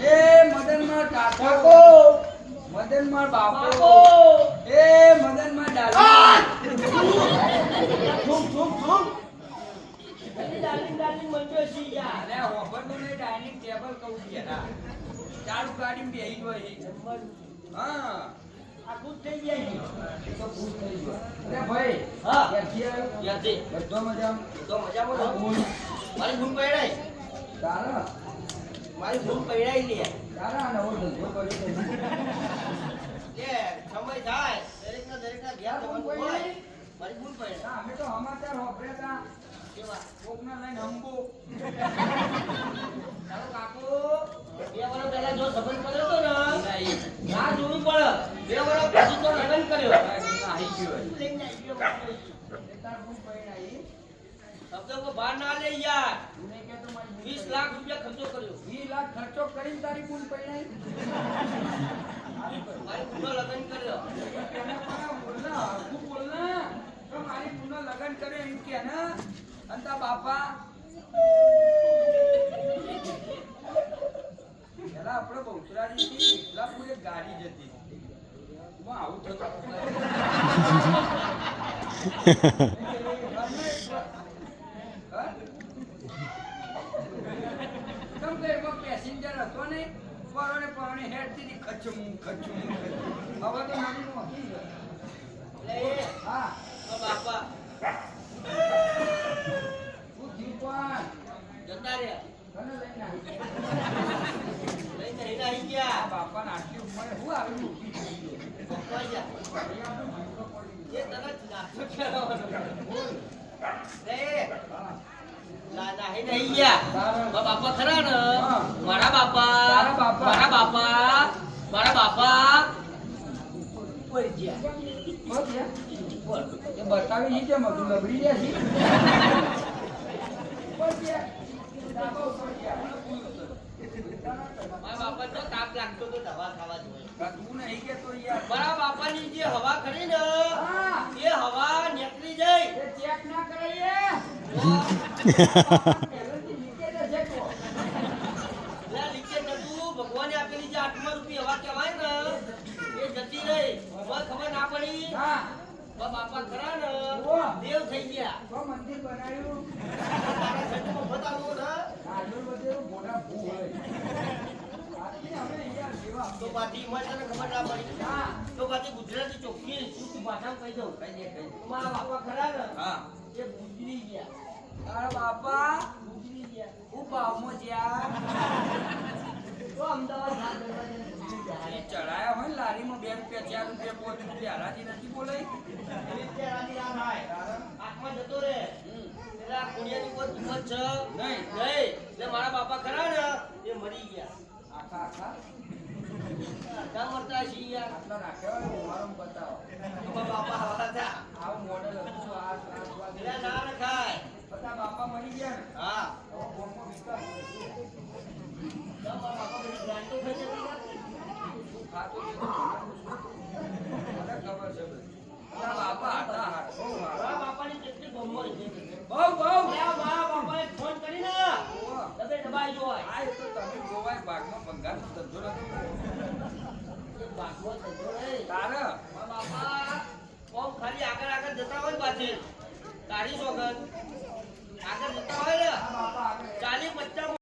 એ મદનમાં કાકો મદનમાં બાપો એ મદનમાં ડાલા ઠુમ ઠુમ ઠુમ ડાર્લિંગ મંજો છી યાર અરે હોબરનું ને ડાઇનિંગ ટેબલ કહું છે ના ચાલુ ગાડીમાં બેહી ગયો હા આ ખુદ થઈ જાય તો ભૂલ થઈ ગયો અરે ભાઈ હા ક્યાંથી આવ્યો યાદી બધો મજામાં તો મજામાં મારી ભૂલ પડાઈ તારા મારી ભૂલ પડાઈ લે તારા નવો ધંધો કર્યો કે સમય થાય દરેકના ધ્યાન ભૂલ રાખવું પડાઈ? હોય. મારી ભૂલ પડાઈ ના અમે તો સમાચાર હોભળ્યા હતા કેવા કોકના લઈને હંબો ચાલો કાકો 2 વર્ષ પહેલા જો સંબંધ કર્યો તો ને નહીં ના જોવું પડે 2 વર્ષ પછી તો લગ્ન કર્યો આવી ગયો લઈને આવી ગયો. એ તાર ભૂલ પડાઈ શબ્દો કો બહાર ના લે યાર તું નહીં કહેતો મારી 20 લાખ રૂપિયા ખર્ચો કર્યો 20 લાખ ખર્ચો કરીને તારી ભૂલ પડાઈ મારી ભૂલનો લગ્ન કર્યો મારી પુનઃ લગન કરે એમ કે ને અંતા બાપા પેલા આપણે બહુચરાજી થી ઇસ્લામપુર એક ગાડી જતી હું આવું થતું પેસેન્જર હતો ને પરણે હેડતી ખચું હવે તો નાની નું હતી એટલે એ હા ઓ બાપા શું થયું પણ જતા રહ્યા તને લઈને આવી લઈને લઈને આવી આ ગયા બાપાને આટલી ઉંમરે હું આવી ઊભી થઈ ગયો પકવાઈ ગયા અહીંયા તો જીવતો પડી એ તરત નાસ્તો કરાવવાનો લે હા ના નહીં ગયા મારા બાપા ખરા ને હા. મારા બાપા તારા બાપા. મારા બાપા કોઈ ગયા બસ યાર. બોલ એ બતાવી ઈ કેમ હતું લબડી ગયા છે બસ યાર. ડાબા ઉપર ગયા. મારા બાપા તો તાપ લાગતો તો દવા ખાવા જોઈએ આ તું નહીં કેતો યાર મારા બાપાની જે હવા ખરી ને હા એ હવા નીકળી જાય એ ચેક ના કરાઈએ પહેલેથી લીકેજ હશે તો. એટલે લીકેજ નતું ભગવાને આપેલી જે આત્મારૂપી હવા કહેવાય ને એ જતી રહી મને ખબર ના પડી હા મારા બાપા ખરા ને વાહ. દેવ થઈ ગયા તો મંદિર બનાવ્યું તારા ઘરનું મફત આલવું ને આગળ બધે મોટા ભૂ હોય આથી અમે અહીંયા જેવા તો પાછી મને તને ખબર ના પડી હા તો પાછી ગુજરાતી ચોખ્ખી શુદ્ધ ભાષામાં કહી દઉં કઈ દે કઈ દે. મારા બાપા ખરા ને હા એ ગુજરી ગયા તારા બાપા ગુજરી ગયા હું બામો જ્યાં તો અમદાવાદ હાથ દરવાજે ગુજરી ગયા એ ચડાયા હોય ને લારીમાં 2 રૂપિયા 4 રૂપિયા 5 રૂપિયા હરાજી નથી બોલાઈ એવી રીતે રાજી ના થાય આત્મા જતો રે પેલા કુડિયાની કોઈ કિંમત છે નહીં. નહીં એટલે મારા બાપા ખરા ને એ મરી ગયા આખા આખા અડધા મરતા છીએ યાર આટલા નાખ્યા હોય ઉમારમ બતાવો તો મારા બાપા હવા હતા આવું મોડેલ હતું શું આ સ્વાદ એટલે ના રખાય બધા બાપા મરી ગયા ને હા હવે કોમો વિકાસ તો મારા બાપા બધી ગ્રાન્ટો થઈ જતી યાર. શું ખાતું એ તો મને ખબર છે બધી. તારા બાપા હતા હાર બહુ મારા હારા. બાપાની કેટલી બમો હતી બહુ બહુ મારા બાપાએ ફોન કરીને ઓવા. તમે દબાઈ જોવાય આ એ તો તમે ગોવાય ભાગમાં બંગાળનો ધંધો નથી એ ભાગવત ધંધો નહીં. તારે મારા બાપા કોમ ખાલી આગળ આગળ જતા હોય ને પાછી તારી સોગંદ